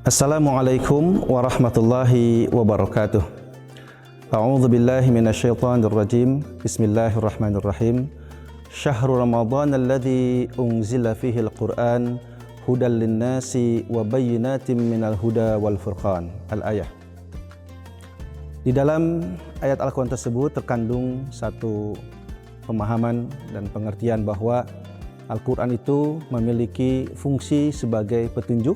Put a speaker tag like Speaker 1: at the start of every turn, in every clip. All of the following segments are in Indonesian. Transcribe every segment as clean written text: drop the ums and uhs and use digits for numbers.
Speaker 1: Assalamualaikum warahmatullahi wabarakatuh. A'udzu billahi minasyaitonir rajim. Bismillahirrahmanirrahim. Syahrul Ramadan alladzi unzila fihi al-Qur'an hudal lin-nasi wa bayyinatin minal huda wal furqan. Al-ayah. Di dalam ayat Al-Qur'an tersebut terkandung satu pemahaman dan pengertian bahwa Al-Qur'an itu memiliki fungsi sebagai petunjuk,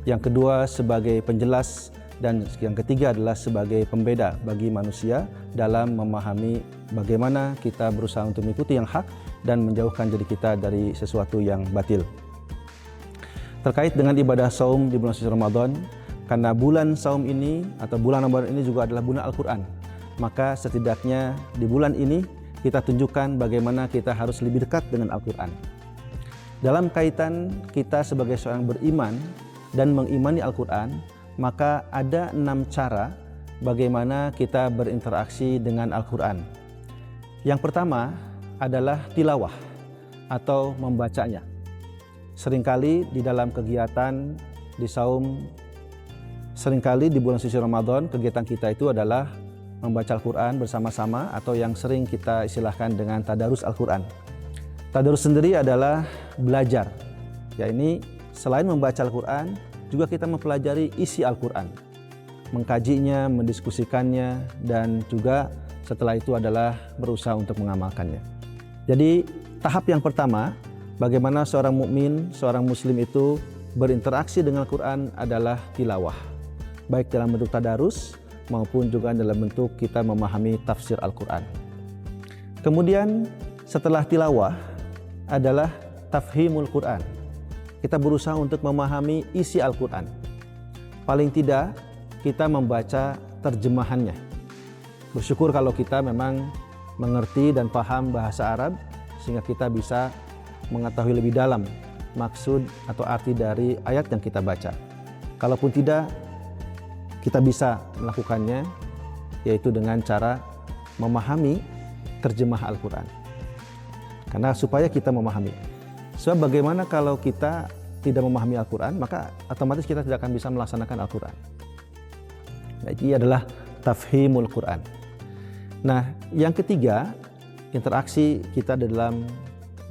Speaker 1: yang kedua sebagai penjelas, dan yang ketiga adalah sebagai pembeda bagi manusia dalam memahami bagaimana kita berusaha untuk mengikuti yang hak dan menjauhkan diri kita dari sesuatu yang batil. Terkait dengan ibadah saum di bulan suci Ramadan, karena bulan saum ini atau bulan Ramadan ini juga adalah bulan Al-Quran, maka setidaknya di bulan ini kita tunjukkan bagaimana kita harus lebih dekat dengan Al-Quran. Dalam kaitan kita sebagai seorang beriman dan mengimani Al-Quran, maka ada 6 cara bagaimana kita berinteraksi dengan Al-Quran. Yang pertama adalah tilawah atau membacanya. Seringkali di dalam kegiatan di saum, seringkali di bulan suci Ramadan, kegiatan kita itu adalah membaca Al-Quran bersama-sama atau yang sering kita istilahkan dengan tadarus Al-Quran. Tadarus sendiri adalah belajar, ya ini selain membaca Al-Quran, juga kita mempelajari isi Al-Quran, mengkajinya, mendiskusikannya, dan juga setelah itu adalah berusaha untuk mengamalkannya. Jadi tahap yang pertama, bagaimana seorang mukmin, seorang muslim itu berinteraksi dengan Al-Quran adalah tilawah, baik dalam bentuk tadarus maupun juga dalam bentuk kita memahami tafsir Al-Quran. Kemudian setelah tilawah adalah tafhimul Quran. Kita berusaha untuk memahami isi Al-Quran. Paling tidak kita membaca terjemahannya. Bersyukur kalau kita memang mengerti dan paham bahasa Arab sehingga kita bisa mengetahui lebih dalam maksud atau arti dari ayat yang kita baca. Kalaupun tidak, kita bisa melakukannya, yaitu dengan cara memahami terjemah Al-Quran. Karena supaya kita memahami. Sebab bagaimana kalau kita tidak memahami Al-Quran, maka otomatis kita tidak akan bisa melaksanakan Al-Quran. Nah, ini adalah tafhimul Quran. Nah, yang ketiga, interaksi kita dalam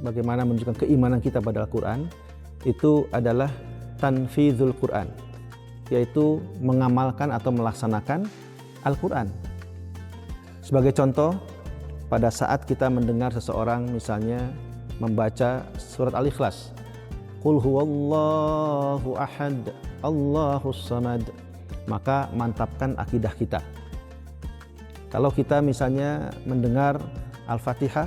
Speaker 1: bagaimana menunjukkan keimanan kita pada Al-Quran, itu adalah tanfizul Quran, yaitu mengamalkan atau melaksanakan Al-Quran. Sebagai contoh, pada saat kita mendengar seseorang misalnya membaca surat Al-Ikhlas, Qul huwallahu ahad, Allahus samad, maka mantapkan akidah kita. Kalau kita misalnya mendengar Al-Fatihah,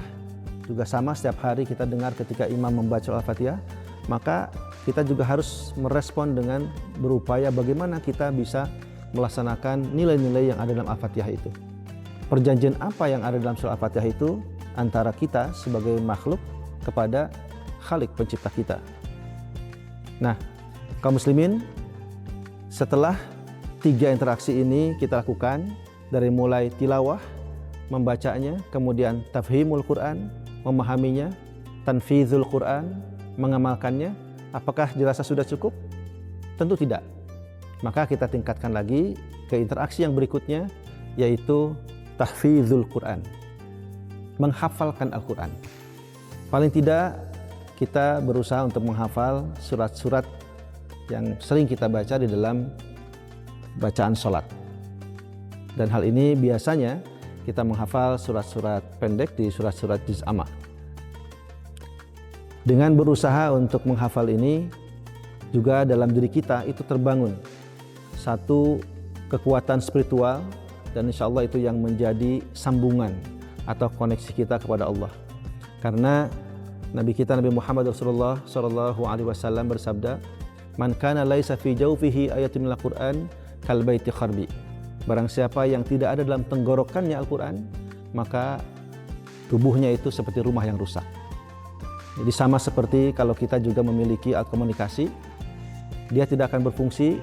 Speaker 1: juga sama setiap hari kita dengar ketika imam membaca Al-Fatihah, maka kita juga harus merespon dengan berupaya bagaimana kita bisa melaksanakan nilai-nilai yang ada dalam Al-Fatihah itu. Perjanjian apa yang ada dalam surah Al-Fatihah itu antara kita sebagai makhluk kepada Khalik pencipta kita. Nah, kaum muslimin, setelah 3 interaksi ini kita lakukan, dari mulai tilawah, membacanya, kemudian tafhimul Quran, memahaminya, tanfizul Quran, mengamalkannya, apakah dirasa sudah cukup? Tentu tidak. Maka kita tingkatkan lagi ke interaksi yang berikutnya, yaitu tahfizul Quran, menghafalkan Al-Quran. Paling tidak kita berusaha untuk menghafal surat-surat yang sering kita baca di dalam bacaan sholat. Dan hal ini biasanya kita menghafal surat-surat pendek di surat-surat juz amma. Dengan berusaha untuk menghafal ini, juga dalam diri kita itu terbangun satu kekuatan spiritual, dan insya Allah itu yang menjadi sambungan atau koneksi kita kepada Allah. Karena Nabi kita Nabi Muhammad Rasulullah sallallahu alaihi wasallam bersabda, "Man kana laisa fi jawfihi ayatun minal Qur'an kal baiti kharbi." Barang siapa yang tidak ada dalam tenggorokannya Al-Qur'an, maka tubuhnya itu seperti rumah yang rusak. Jadi sama seperti kalau kita juga memiliki alat komunikasi, dia tidak akan berfungsi,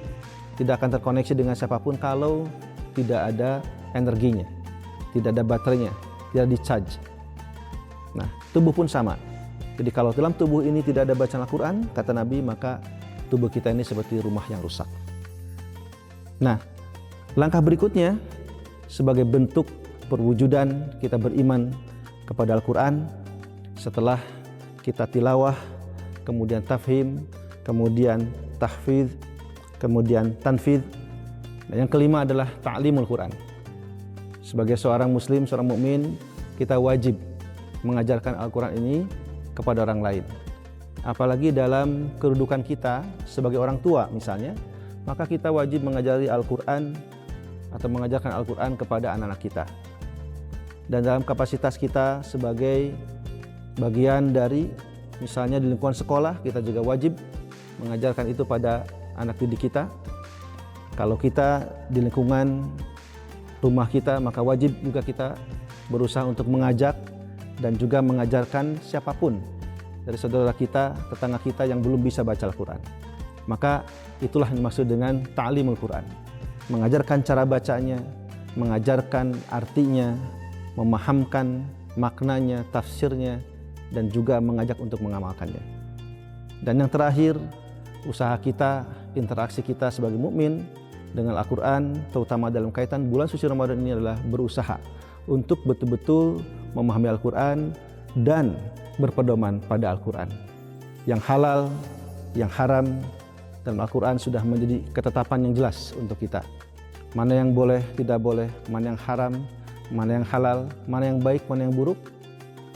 Speaker 1: tidak akan terkoneksi dengan siapapun kalau tidak ada energinya, tidak ada baterainya, tidak di-charge. Nah, tubuh pun sama. Jadi kalau dalam tubuh ini tidak ada bacaan Al-Quran, kata Nabi, maka tubuh kita ini seperti rumah yang rusak. Nah, langkah berikutnya sebagai bentuk perwujudan kita beriman kepada Al-Quran setelah kita tilawah, kemudian tafhim, kemudian tahfidz, kemudian tanfidz. Dan yang kelima adalah ta'limul Quran. Sebagai seorang muslim, seorang mukmin, kita wajib mengajarkan Al-Quran ini kepada orang lain. Apalagi dalam kedudukan kita sebagai orang tua misalnya, maka kita wajib mengajari Al-Quran atau mengajarkan Al-Quran kepada anak-anak kita. Dan dalam kapasitas kita sebagai bagian dari misalnya di lingkungan sekolah, kita juga wajib mengajarkan itu pada anak didik kita. Kalau kita di lingkungan rumah kita, maka wajib juga kita berusaha untuk mengajak dan juga mengajarkan siapapun dari saudara kita, tetangga kita yang belum bisa baca Al-Quran. Maka itulah yang dimaksud dengan ta'limul Quran. Mengajarkan cara bacanya, mengajarkan artinya, memahamkan maknanya, tafsirnya, dan juga mengajak untuk mengamalkannya. Dan yang terakhir, usaha kita, interaksi kita sebagai mukmin dengan Al-Quran, terutama dalam kaitan bulan suci Ramadan ini adalah berusaha untuk betul-betul memahami Al-Quran dan berpedoman pada Al-Quran. Yang halal, yang haram dalam Al-Quran sudah menjadi ketetapan yang jelas untuk kita. Mana yang boleh, tidak boleh, mana yang haram, mana yang halal, mana yang baik, mana yang buruk,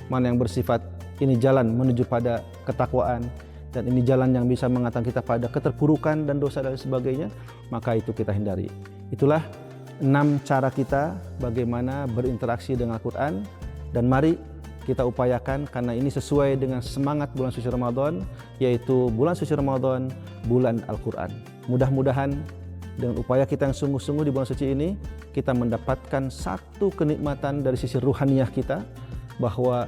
Speaker 1: mana yang bersifat ini jalan menuju pada ketakwaan, dan ini jalan yang bisa mengantarkan kita pada keterpurukan dan dosa dan sebagainya, maka itu kita hindari. Itulah 6 cara kita bagaimana berinteraksi dengan Al-Quran, dan mari kita upayakan karena ini sesuai dengan semangat bulan suci Ramadan, yaitu bulan suci Ramadan, bulan Al-Quran. Mudah-mudahan dengan upaya kita yang sungguh-sungguh di bulan suci ini, kita mendapatkan satu kenikmatan dari sisi ruhaniyah kita, bahwa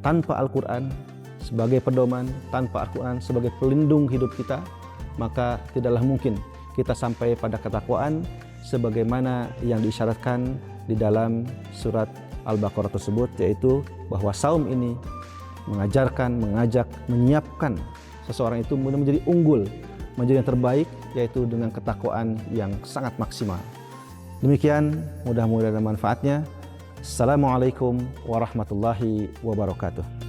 Speaker 1: tanpa Al-Quran sebagai pedoman, tanpa Al-Quran sebagai pelindung hidup kita, maka tidaklah mungkin kita sampai pada ketakwaan sebagaimana yang diisyaratkan di dalam surat Al-Baqarah tersebut, yaitu bahwa saum ini mengajarkan, mengajak, menyiapkan seseorang itu menjadi unggul, menjadi yang terbaik, yaitu dengan ketakwaan yang sangat maksimal. Demikian, mudah-mudahan ada manfaatnya. Assalamualaikum warahmatullahi wabarakatuh.